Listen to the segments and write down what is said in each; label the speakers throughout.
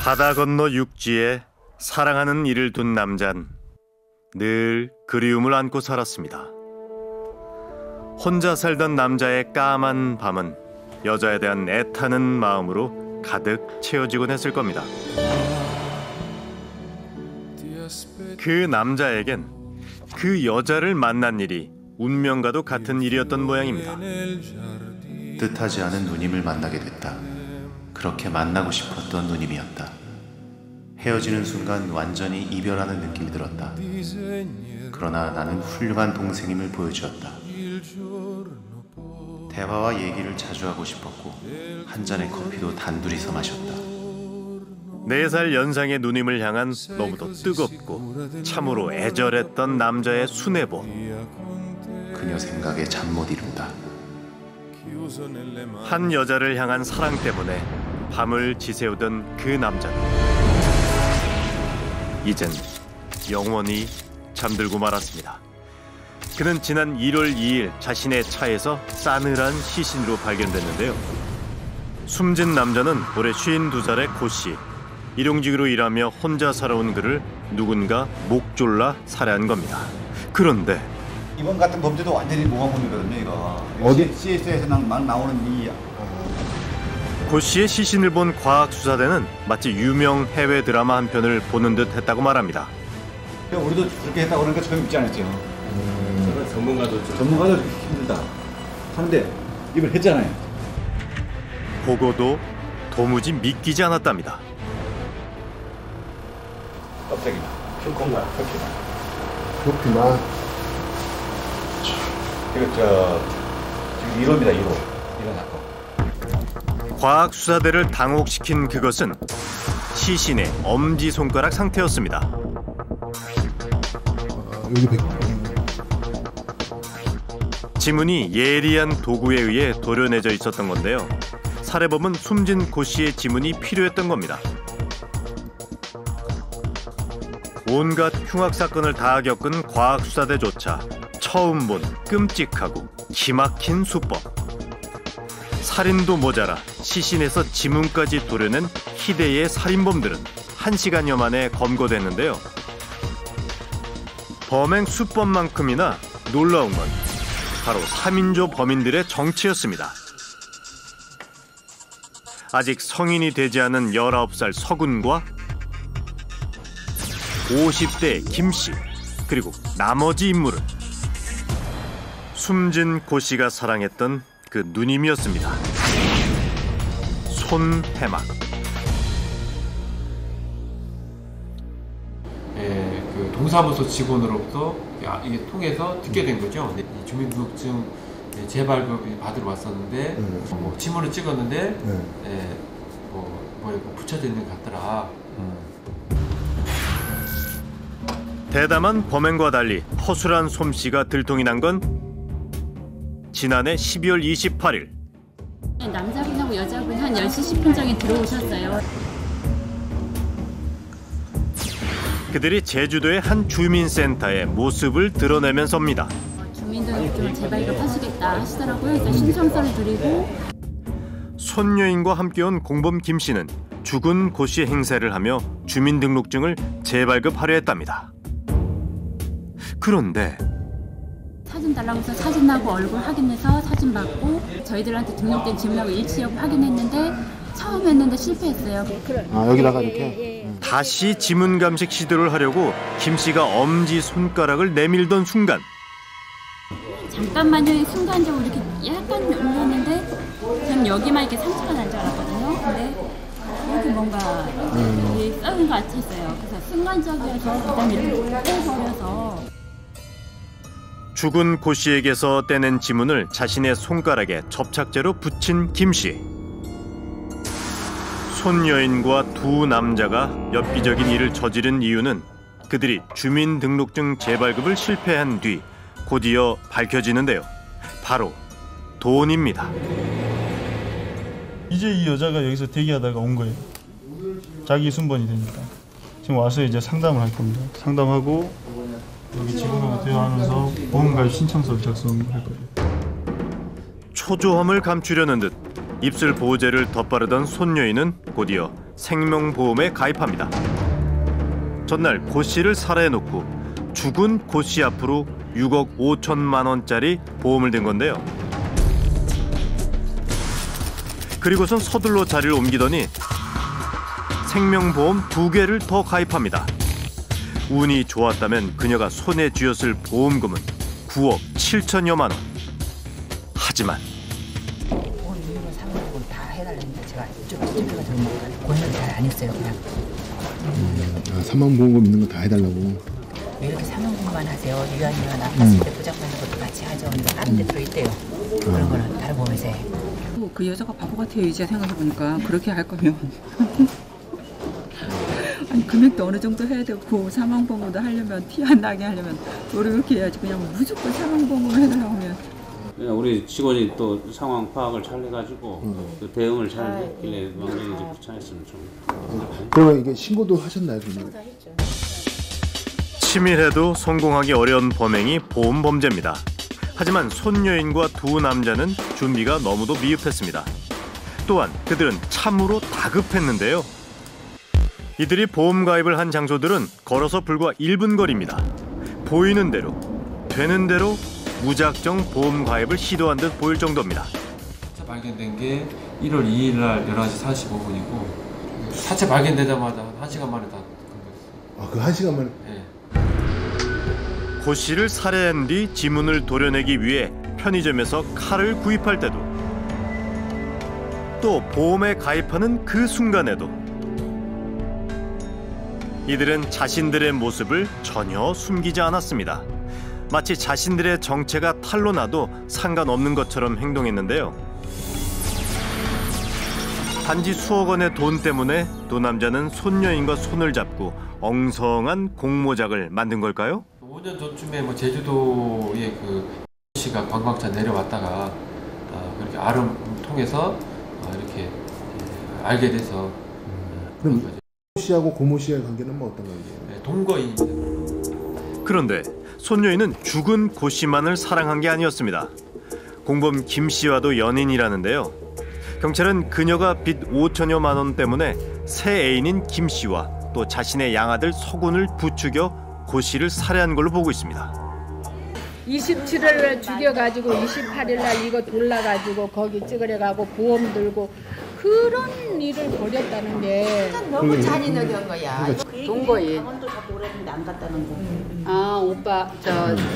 Speaker 1: 바다 건너 육지에 사랑하는 이를 둔 남잔 늘 그리움을 안고 살았습니다. 혼자 살던 남자의 까만 밤은 여자에 대한 애타는 마음으로 가득 채워지곤 했을 겁니다. 그 남자에겐 그 여자를 만난 일이 운명과도 같은 일이었던 모양입니다.
Speaker 2: 뜻하지 않은 누님을 만나게 됐다. 그렇게 만나고 싶었던 누님이었다. 헤어지는 순간 완전히 이별하는 느낌이 들었다. 그러나 나는 훌륭한 동생임을 보여주었다. 대화와 얘기를 자주 하고 싶었고 한 잔의 커피도 단둘이서 마셨다.
Speaker 1: 4살 연상의 누님을 향한 너무도 뜨겁고 참으로 애절했던 남자의 수뇌보.
Speaker 2: 그녀 생각에 잠 못 이룬다.
Speaker 1: 한 여자를 향한 사랑 때문에 밤을 지새우던 그 남자는 이젠 영원히 잠들고 말았습니다. 그는 지난 1월 2일 자신의 차에서 싸늘한 시신으로 발견됐는데요. 숨진 남자는 올해 52살의 고 씨. 일용직으로 일하며 혼자 살아온 그를 누군가 목 졸라 살해한 겁니다. 그런데
Speaker 3: 이번 같은 범죄도 완전히 모함범이거든요, 이거. 어디 CS에서 막 나오는 이
Speaker 1: 고 씨의 시신을 본 과학수사대는 마치 유명 해외 드라마 한 편을 보는 듯 했다고 말합니다.
Speaker 3: 우리도 그렇게 했다고 그러니까 처음 믿지 않았죠.
Speaker 4: 전문가도
Speaker 3: 힘들다 하는데 이걸 했잖아요.
Speaker 1: 보고도 도무지 믿기지 않았답니다.
Speaker 3: 껍데기나 표피나
Speaker 4: 그렇구나.
Speaker 3: 이거 지금 1호입니다. 1호 사건.
Speaker 1: 과학수사대를 당혹시킨 그것은 시신의 엄지손가락 상태였습니다. 지문이 예리한 도구에 의해 도려내져 있었던 건데요. 살해범은 숨진 고 씨의 지문이 필요했던 겁니다. 온갖 흉악사건을 다 겪은 과학수사대조차 처음 본 끔찍하고 기막힌 수법. 살인도 모자라 시신에서 지문까지 도려낸 희대의 살인범들은 1시간여 만에 검거됐는데요. 범행 수법만큼이나 놀라운 건 바로 3인조 범인들의 정체였습니다. 아직 성인이 되지 않은 19살 서군과 50대 김씨, 그리고 나머지 인물은 숨진 고 씨가 사랑했던 그 누님이었습니다. 손해막.
Speaker 4: 그 동사무소 직원으로부터 이게 통해서 듣게 된 거죠. 주민등록증 재발급 받으러 왔었는데 지문을 찍었는데 붙여져 있는 것 같더라.
Speaker 1: 대담한 범행과 달리 허술한 솜씨가 들통이 난 건 지난해 12월 28일.
Speaker 5: 남자분하고 여자분 한 10시 10분경에 들어오셨어요.
Speaker 1: 그들이 제주도의 한 주민센터의 모습을 드러내면서입니다.
Speaker 5: 주민등록증을 재발급하시겠다 하시더라고요. 일단 신청서를 드리고.
Speaker 1: 손녀인과 함께 온 공범 김 씨는 죽은 고 씨의 행세를 하며 주민등록증을 재발급하려 했답니다. 그런데
Speaker 5: 사진 달라고 해서 사진하고 얼굴 확인해서 사진 받고 저희들한테 등록된 지문하고 일치 여부 확인했는데 처음 했는데 실패했어요.
Speaker 4: 여기다가 이렇게?
Speaker 1: 다시 지문 감식 시도를 하려고 김 씨가 엄지 손가락을 내밀던 순간
Speaker 5: 잠깐만요. 순간적으로 이렇게 약간 올렸는데 저는 여기만 이렇게 상처가 난 줄 알았거든요. 근데 이렇게 뭔가 썩은 것 같았어요. 그래서 순간적이어서 그다음에 이렇게 떼버려서
Speaker 1: 죽은 고 씨에게서 떼낸 지문을 자신의 손가락에 접착제로 붙인 김 씨. 손여인과 두 남자가 엽기적인 일을 저지른 이유는 그들이 주민등록증 재발급을 실패한 뒤 곧이어 밝혀지는데요. 바로 돈입니다.
Speaker 6: 이제 이 여자가 여기서 대기하다가 온 거예요. 자기 순번이 되니까. 지금 와서 이제 상담을 할 겁니다. 상담하고 여기 직원하고 대화하면서 보험가입 신청서를 작성할 거예요.
Speaker 1: 초조함을 감추려는 듯 입술 보호제를 덧바르던 손여인은 곧이어 생명보험에 가입합니다. 전날 고 씨를 살해해놓고 죽은 고 씨 앞으로 6억 5천만 원짜리 보험을 든 건데요. 그리고선 서둘러 자리를 옮기더니 생명보험 2개를 더 가입합니다. 운이 좋았다면 그녀가 손에 쥐었을 보험금은 9억 7천여만 원. 하지만
Speaker 7: 보험 이유로 상황을 다 해달라니까 제가 이쪽에 가서 고민을 잘 안 했어요. 그냥
Speaker 8: 사망보험금 있는 거 다 해달라고.
Speaker 7: 왜 이렇게 사망보험만 하세요? 유한이나 아팠을 때 보장받는 것도 같이 하죠. 근데 다른 데 들어있대요. 그런 거는 다른 보험에서 해.
Speaker 9: 그 여자가 바보 같아요. 이제 생각해보니까 그렇게 할 거면 아니 금액도 어느 정도 해야 되고 사망보험도 하려면 티 안 나게 하려면 노력을 해야지. 그냥 무조건 사망보험을 해달라고 하면
Speaker 10: 우리 직원이 또 상황 파악을 잘 해가지고 그 대응을 잘 했길래 왕정이 이제 귀찮았으면 좀.
Speaker 8: 그러면 이게 신고도 하셨나요, 그러면?
Speaker 1: 치밀해도 성공하기 어려운 범행이 보험 범죄입니다. 하지만 손녀인과 두 남자는 준비가 너무도 미흡했습니다. 또한 그들은 참으로 다급했는데요. 이들이 보험 가입을 한 장소들은 걸어서 불과 1분 거리입니다. 보이는 대로, 되는 대로 무작정 보험 가입을 시도한 듯 보일 정도입니다.
Speaker 4: 사체 발견된 게 1월 2일 날 11시 45분이고 사체 발견되자마자 1시간 만에 다
Speaker 8: 아, 그 1시간 만에?
Speaker 4: 네.
Speaker 1: 고 씨를 살해한 뒤 지문을 도려내기 위해 편의점에서 칼을 구입할 때도, 또 보험에 가입하는 그 순간에도 이들은 자신들의 모습을 전혀 숨기지 않았습니다. 마치 자신들의 정체가 탄로 나도 상관없는 것처럼 행동했는데요. 단지 수억 원의 돈 때문에 두 남자는 손녀인과 손을 잡고 엉성한 공모작을 만든 걸까요?
Speaker 4: 5년 전쯤에 뭐 제주도에 그 씨가 관광차 내려왔다가 그렇게 알음 통해서 이렇게 알게 돼서
Speaker 8: 그럼 고 씨하고 고모 씨의 관계는 뭐 어떤 관계예요?
Speaker 4: 네, 동거인입니다.
Speaker 1: 그런데 손녀인은 죽은 고 씨만을 사랑한 게 아니었습니다. 공범 김 씨와도 연인이라는데요. 경찰은 그녀가 빚 5천여만 원 때문에 새 애인인 김 씨와 또 자신의 양아들 서군을 부추겨 고 씨를 살해한 걸로 보고 있습니다.
Speaker 11: 27일날 죽여가지고 28일날 이거 돌라가지고 거기 찌그려가고 보험 들고 그런 일을 벌였다는 게
Speaker 7: 너무 잔인하게 한 거야.
Speaker 11: 동거인.
Speaker 7: 강원도 가고 오랬는데 안 갔다는 거.
Speaker 11: 아 오빠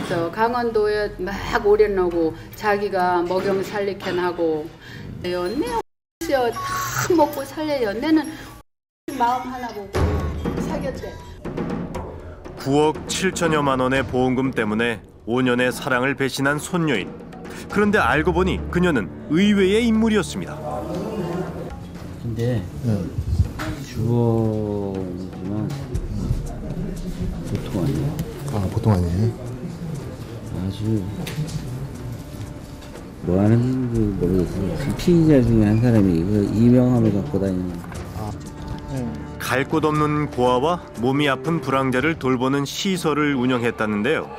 Speaker 11: 저 강원도에 막 오려놓고 자기가 먹영 살리캔 하고 연내 다 먹고 살려요. 내는 마음 하나 보고 사귀었대.
Speaker 1: 9억 7천여만 원의 보험금 때문에 5년의 사랑을 배신한 손녀인. 그런데 알고 보니 그녀는 의외의 인물이었습니다.
Speaker 10: 근데 주어지만 보통 아니에요.
Speaker 8: 아, 보통 아니에요?
Speaker 10: 아주 뭐 하는지 모르겠어요. 피의자 중에 한 사람이 그 이명함을 갖고 다니는.
Speaker 1: 갈 곳 없는 고아와 몸이 아픈 불황자를 돌보는 시설을 운영했다는데요.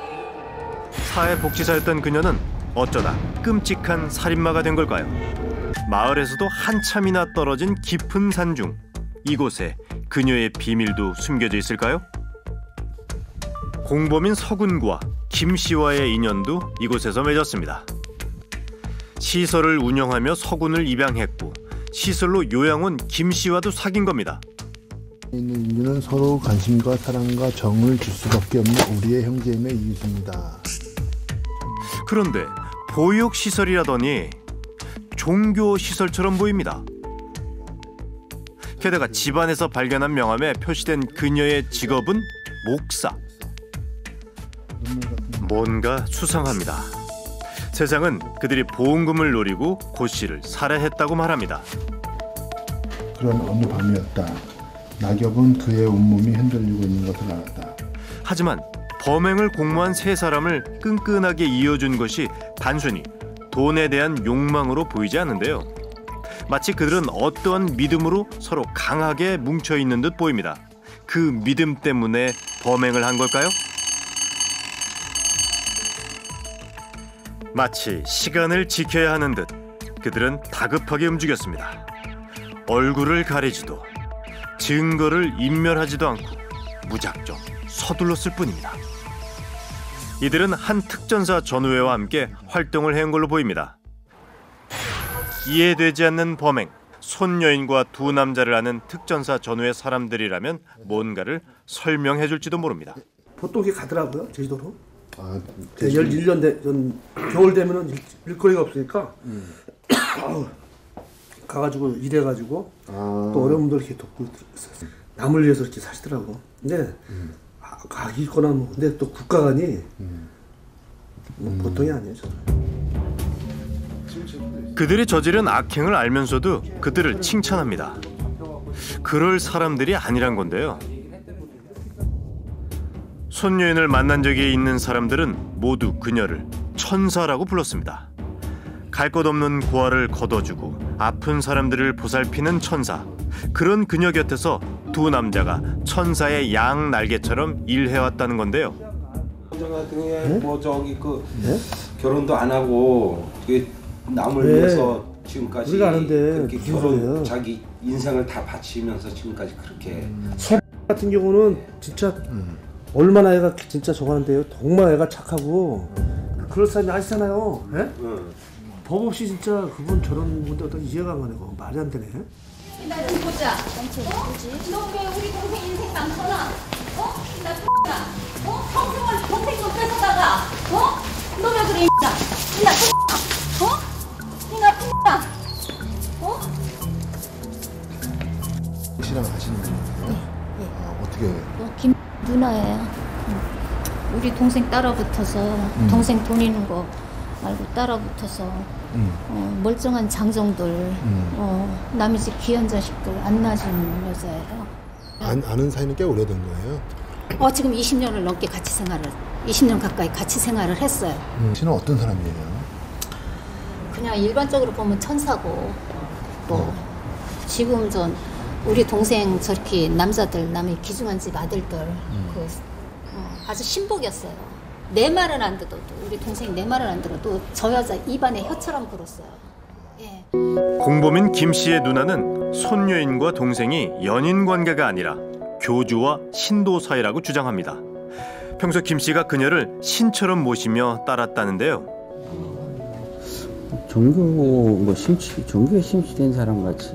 Speaker 1: 사회복지사였던 그녀는 어쩌다 끔찍한 살인마가 된 걸까요? 마을에서도 한참이나 떨어진 깊은 산중, 이곳에 그녀의 비밀도 숨겨져 있을까요? 공범인 서군과 김 씨와의 인연도 이곳에서 맺었습니다. 시설을 운영하며 서군을 입양했고 시설로 요양 온 김 씨와도 사귄 겁니다.
Speaker 8: 있는 인류는 서로 관심과 사랑과 정을 줄 수밖에 없는 우리의 형제임의 이유입니다.
Speaker 1: 그런데 보육시설이라더니 종교시설처럼 보입니다. 게다가 집안에서 발견한 명함에 표시된 그녀의 직업은 목사. 뭔가 수상합니다. 세상은 그들이 보험금을 노리고 고 씨를 살해했다고 말합니다.
Speaker 8: 그런 어느 밤이었다. 낙엽은 그의 온몸이 흔들리고 있는 것을 알았다.
Speaker 1: 하지만 범행을 공모한 세 사람을 끈끈하게 이어준 것이 단순히 돈에 대한 욕망으로 보이지 않는데요. 마치 그들은 어떠한 믿음으로 서로 강하게 뭉쳐있는 듯 보입니다. 그 믿음 때문에 범행을 한 걸까요? 마치 시간을 지켜야 하는 듯 그들은 다급하게 움직였습니다. 얼굴을 가리지도 증거를 인멸하지도 않고 무작정 서둘렀을 뿐입니다. 이들은 한 특전사 전우회와 함께 활동을 해온 걸로 보입니다. 이해되지 않는 범행, 손여인과 두 남자를 아는 특전사 전우회 사람들이라면 뭔가를 설명해 줄지도 모릅니다.
Speaker 12: 보통 이렇게 가더라고요, 제주도로.
Speaker 8: 아,
Speaker 12: 11년 전 겨울 되면은 일거리가 없으니까 가가지고 일해가지고 또 어려운 분들 이렇게 돕고 있었어요. 남을 위해서 이렇게 사시더라고. 근데 가기 있거나 뭐 근데 또 국가관이 뭐 보통이 아니에요.
Speaker 1: 그들이 저지른 악행을 알면서도 그들을 칭찬합니다. 그럴 사람들이 아니란 건데요. 손여인을 만난 적이 있는 사람들은 모두 그녀를 천사라고 불렀습니다. 갈 것 없는 고아를 거둬주고 아픈 사람들을 보살피는 천사. 그런 그녀 곁에서 두 남자가 천사의 양 날개처럼 일해왔다는 건데요.
Speaker 13: 뭐 저기 결혼도 안 하고 남을 위해서 지금까지 그렇게 결혼 자기 인생을 다 바치면서 지금까지 그렇게
Speaker 12: 설 같은 경우는 진짜 얼마나 애가 진짜 저거한데요. 정말 애가 착하고 그럴 사람이 아시잖아요. 법 없이 진짜 그분 저런 분들 어떤 이해가 안 가네. 말이 안 되네.
Speaker 14: 나 좀 보자. 너 왜 우리 동생 인생 망쳐놔? 나 X나. 평생을 동생 좀 뺏어다가. 너 왜 그래 X나. 나 X나. 나 X나.
Speaker 8: 씨랑 아시는 분이에요? 어떻게?
Speaker 14: 김 누나예요. 우리 동생 따라붙어서 동생 돈 있는 거 말고 따라붙어서 멀쩡한 장정들 남의 집 귀한 자식들 안 낳아주는 여자예요.
Speaker 8: 아는 사이는 꽤 오래된 거예요?
Speaker 14: 지금 20년을 넘게 같이 생활을 20년 가까이 같이 생활을 했어요.
Speaker 8: 씨는 어떤 사람이에요?
Speaker 14: 그냥 일반적으로 보면 천사고 뭐 지금 전 우리 동생 저렇게 남자들 남의 귀중한 집 아들들 아주 신복이었어요. 내 말은 안 들어도 우리 동생이 내 말을 안 들어도 저 여자 입안에 혀처럼 굴었어요. 예.
Speaker 1: 공범인 김 씨의 누나는 손여인과 동생이 연인 관계가 아니라 교주와 신도 사이라고 주장합니다. 평소 김 씨가 그녀를 신처럼 모시며 따랐다는데요.
Speaker 10: 종교에 심취된 사람 같이.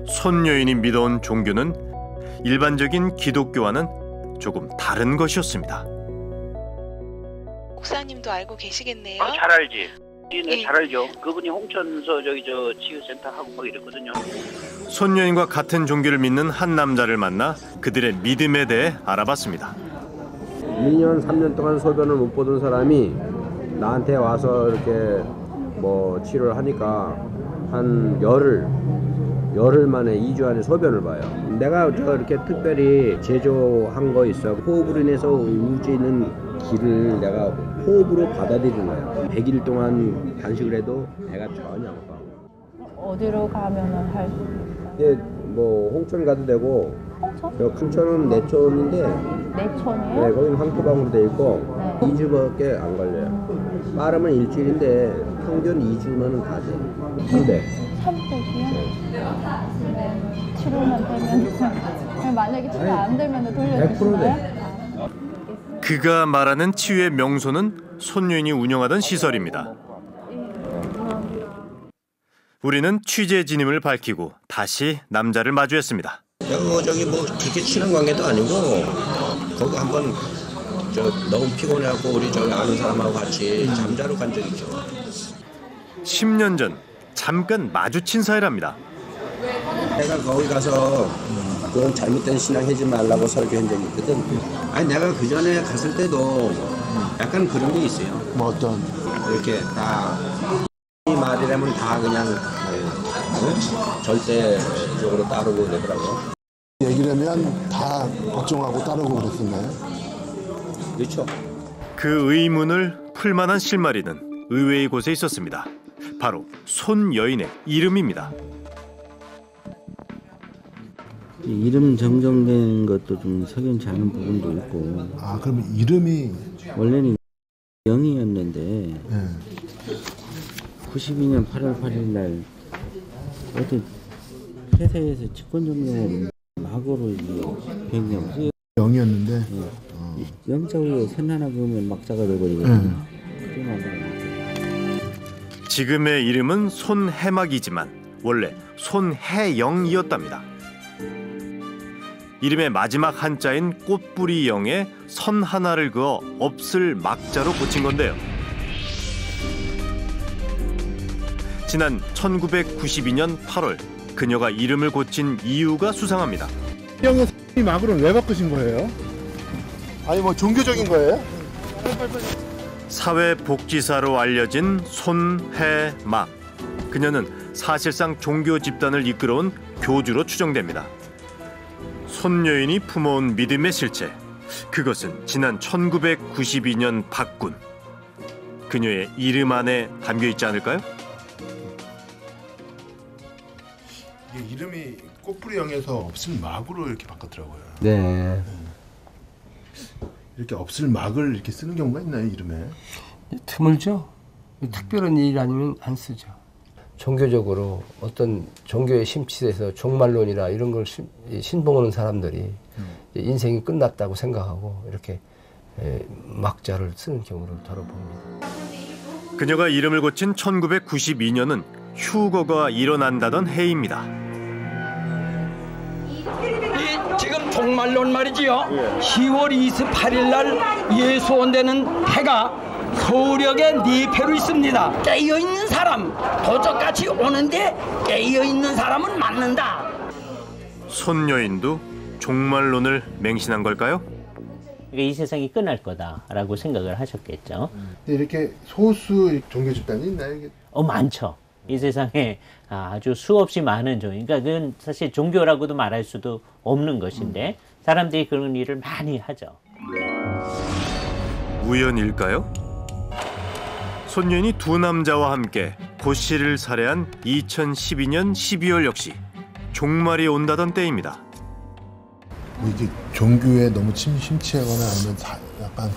Speaker 1: 손여인이 믿어온 종교는 일반적인 기독교와는 조금 다른 것이었습니다.
Speaker 15: 목사님도 알고 계시겠네요.
Speaker 16: 잘 알지. 네, 잘 알죠. 그분이 홍천서 치유센터 하고 막 이랬거든요.
Speaker 1: 손여인과 같은 종교를 믿는 한 남자를 만나 그들의 믿음에 대해 알아봤습니다.
Speaker 17: 2년, 3년 동안 소변을 못 보던 사람이 나한테 와서 이렇게 뭐 치료를 하니까 한 열흘 만에 2주 안에 소변을 봐요. 내가 이렇게 특별히 제조한 거 있어. 호흡으로 인해서 우지는 기를 내가 호흡으로 받아들이는 거야. 100일 동안 단식을 해도 배가 전혀 안 아파.
Speaker 18: 어디로 가면은 할 수 있어요?
Speaker 17: 예, 뭐 홍천 가도 되고. 홍천? 홍천은 내촌인데.
Speaker 18: 내촌이에요?
Speaker 17: 네, 거기는 황토방으로 돼 있고
Speaker 18: 네.
Speaker 17: 2주밖에 안 걸려요. 빠르면 일주일인데 평균 2주면은 다 돼. 300.
Speaker 18: 300이요? 네. 치료만 되면 만약에 치료 안 되면 돌려주시나요?
Speaker 1: 그가 말하는 치유의 명소는 손여인이 운영하던 시설입니다. 우리는 취재 진임을 밝히고 다시 남자를 마주했습니다.
Speaker 19: 저기 뭐 그렇게 친한 관계도 아니고 거기 한번 너무 피곤해갖고 우리 저기 아는 사람하고 같이 잠자러 간 적이 있죠.
Speaker 1: 10년 전 잠깐 마주친 사이랍니다.
Speaker 19: 내가 거기 가서 그런 잘못된 신앙 하지 말라고 설교한 적이 있거든. 아니 내가 그 전에 갔을 때도 약간 그런 게 있어요.
Speaker 8: 뭐 어떤?
Speaker 19: 이렇게 다 이 말이라면 다 그냥 절대적으로 따르고 그러더라고.
Speaker 8: 얘기를 하면 다 걱정하고 따르고 그랬었나요?
Speaker 19: 그렇죠.
Speaker 1: 그 의문을 풀만한 실마리는 의외의 곳에 있었습니다. 바로 손여인의 이름입니다.
Speaker 10: 이름 정정된 것도 좀 석연치 않은 부분도 있고.
Speaker 8: 아, 그러면 이름이
Speaker 10: 원래는 영이었는데 92년 8월 8일 날
Speaker 15: 어떤 회사에서 직권정령 막으로 변경.
Speaker 8: 0이었는데
Speaker 15: 영자후에 선하나 그러면 막자가 돼버리거든요.
Speaker 1: 지금의 이름은 손해막이지만 원래 손해영이었답니다. 이름의 마지막 한자인 꽃뿌리 영에 선 하나를 그어 없을 막자로 고친 건데요. 지난 1992년 8월 그녀가 이름을 고친 이유가 수상합니다.
Speaker 8: 영의 막으로는 왜 바꾸신 거예요? 아니 뭐 종교적인 거예요?
Speaker 1: 사회복지사로 알려진 손해막. 그녀는 사실상 종교 집단을 이끌어온 교주로 추정됩니다. 손여인이 품어온 믿음의 실체. 그것은 지난 1992년 박군. 그녀의 이름 안에 담겨 있지 않을까요?
Speaker 8: 이름이 꽃뿌리 영에서 없을 막으로 이렇게 바꿨더라고요.
Speaker 15: 네.
Speaker 8: 이렇게 없을 막을 이렇게 쓰는 경우가 있나요, 이름에?
Speaker 20: 드물죠. 특별한 일 아니면 안 쓰죠. 종교적으로 어떤 종교에 심취돼서 종말론이나 이런 걸 신봉하는 사람들이 인생이 끝났다고 생각하고 이렇게 막자를 쓰는 경우를 더러 봅니다.
Speaker 1: 그녀가 이름을 고친 1992년은 휴거가 일어난다던 해입니다.
Speaker 21: 지금 종말론 말이지요. 10월 28일 날 예수원되는 해가 서울역에 4패로 있습니다. 깨어있는 사람, 도적같이 오는데 깨어있는 사람은 맞는다.
Speaker 1: 손여인도 종말론을 맹신한 걸까요?
Speaker 22: 이 세상이 끝날 거다라고 생각을 하셨겠죠.
Speaker 8: 이렇게 소수 종교 집단이 있나요? 이게?
Speaker 22: 많죠. 이 세상에 아주 수없이 많은 종교. 그러니까 그건 사실 종교라고도 말할 수도 없는 것인데 사람들이 그런 일을 많이 하죠.
Speaker 1: 우연일까요? 손여인이 두 남자와 함께 고 씨를 살해한 2012년 12월 역시 종말이 온다던 때입니다.
Speaker 8: 뭐 이게 종교에 너무 심취하거나 아니면 약간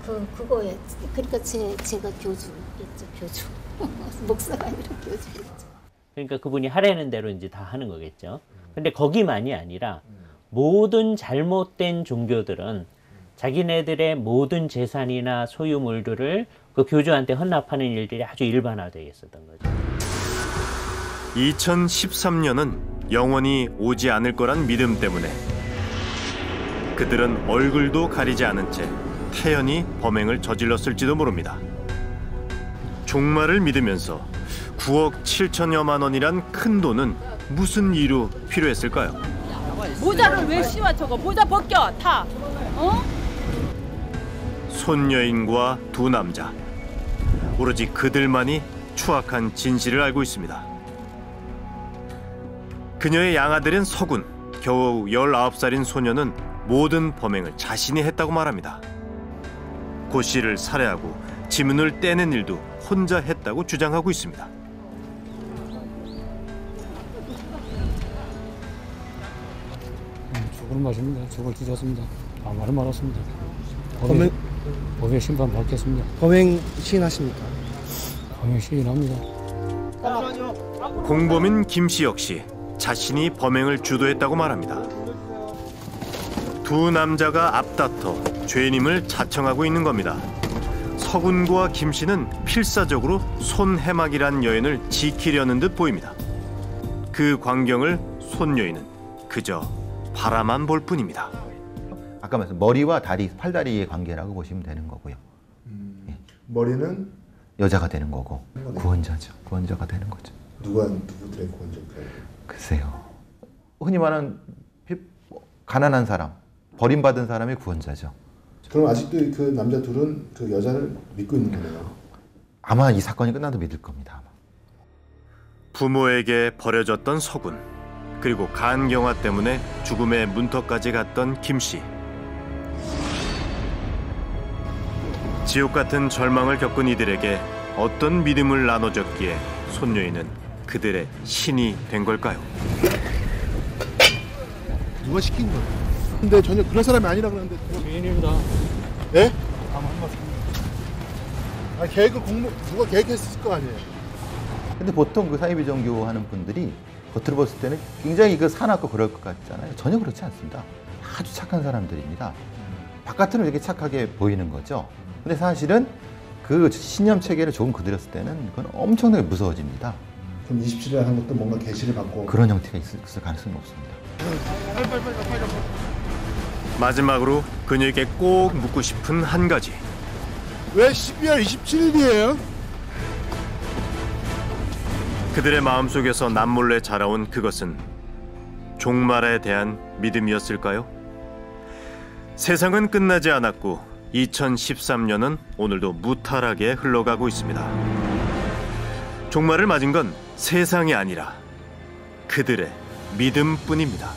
Speaker 8: 그런.
Speaker 14: 그거에 그러니까 제가 교주겠죠, 교주. 목사가 아니라 교주겠죠.
Speaker 22: 그러니까 그분이 하라는 대로 이제 다 하는 거겠죠. 근데 거기만이 아니라 모든 잘못된 종교들은 자기네들의 모든 재산이나 소유물들을 그 교주한테 헌납하는 일들이 아주 일반화되어 있었던 거죠.
Speaker 1: 2013년은 영원히 오지 않을 거란 믿음 때문에 그들은 얼굴도 가리지 않은 채 태연히 범행을 저질렀을지도 모릅니다. 종말을 믿으면서 9억 7천여만 원이란 큰 돈은 무슨 이유로 필요했을까요?
Speaker 23: 모자를 왜 씌워 저거? 모자 벗겨 다.
Speaker 1: 손여인과 두 남자. 오로지 그들만이 추악한 진실을 알고 있습니다. 그녀의 양아들인 서군, 겨우 19살인 소녀는 모든 범행을 자신이 했다고 말합니다. 고 씨를 살해하고 지문을 떼낸 일도 혼자 했다고 주장하고 있습니다.
Speaker 24: 죽을 맞습니다. 죽을 뒤졌습니다. 아무 말은 말았습니다. 법의 심판 받겠습니다.
Speaker 12: 범행 시인하십니까?
Speaker 24: 범행 시인합니다.
Speaker 1: 공범인 김 씨 역시 자신이 범행을 주도했다고 말합니다. 두 남자가 앞다퉈 죄인임을 자청하고 있는 겁니다. 서군과 김 씨는 필사적으로 손해막이란 여인을 지키려는 듯 보입니다. 그 광경을 손여인은 그저 바라만 볼 뿐입니다.
Speaker 25: 아까 말씀 머리와 다리, 팔다리의 관계라고 보시면 되는 거고요.
Speaker 8: 머리는
Speaker 25: 여자가 되는 거고 구원자죠. 구원자가 되는 거죠.
Speaker 8: 누구들의 구원자일까요?
Speaker 25: 글쎄요. 흔히 말하는 가난한 사람, 버림받은 사람의 구원자죠.
Speaker 8: 그럼 아직도 그 남자 둘은 그 여자를 믿고 있는 거네요.
Speaker 25: 아마 이 사건이 끝나도 믿을 겁니다. 아마.
Speaker 1: 부모에게 버려졌던 서군, 그리고 간경화 때문에 죽음의 문턱까지 갔던 김 씨. 지옥 같은 절망을 겪은 이들에게 어떤 믿음을 나눠줬기에 손여인은 그들의 신이 된 걸까요?
Speaker 8: 누가 시킨 거야? 근데 전혀 그런 사람이 아니라 그러는데.
Speaker 24: 죄인입니다.
Speaker 8: 예? 아무 한 말씀. 계획을 누가 계획했을 거 아니에요?
Speaker 25: 근데 보통 그 사이비종교 하는 분들이 겉으로 봤을 때는 굉장히 그 사납고 그럴 것 같잖아요. 전혀 그렇지 않습니다. 아주 착한 사람들입니다. 바깥으로 이렇게 착하게 보이는 거죠. 근데 사실은 그 신념 체계를 조금 건드렸을 때는 그건 엄청나게 무서워집니다.
Speaker 8: 그럼 27일 하는 것도 뭔가 계시를 받고
Speaker 25: 그런 형태가 있을 가능성이 높습니다.
Speaker 1: 마지막으로 그녀에게 꼭 묻고 싶은 한 가지.
Speaker 8: 왜 12월 27일이에요?
Speaker 1: 그들의 마음속에서 남몰래 자라온 그것은 종말에 대한 믿음이었을까요? 세상은 끝나지 않았고 2013년은 오늘도 무탈하게 흘러가고 있습니다. 종말을 맞은 건 세상이 아니라 그들의 믿음뿐입니다.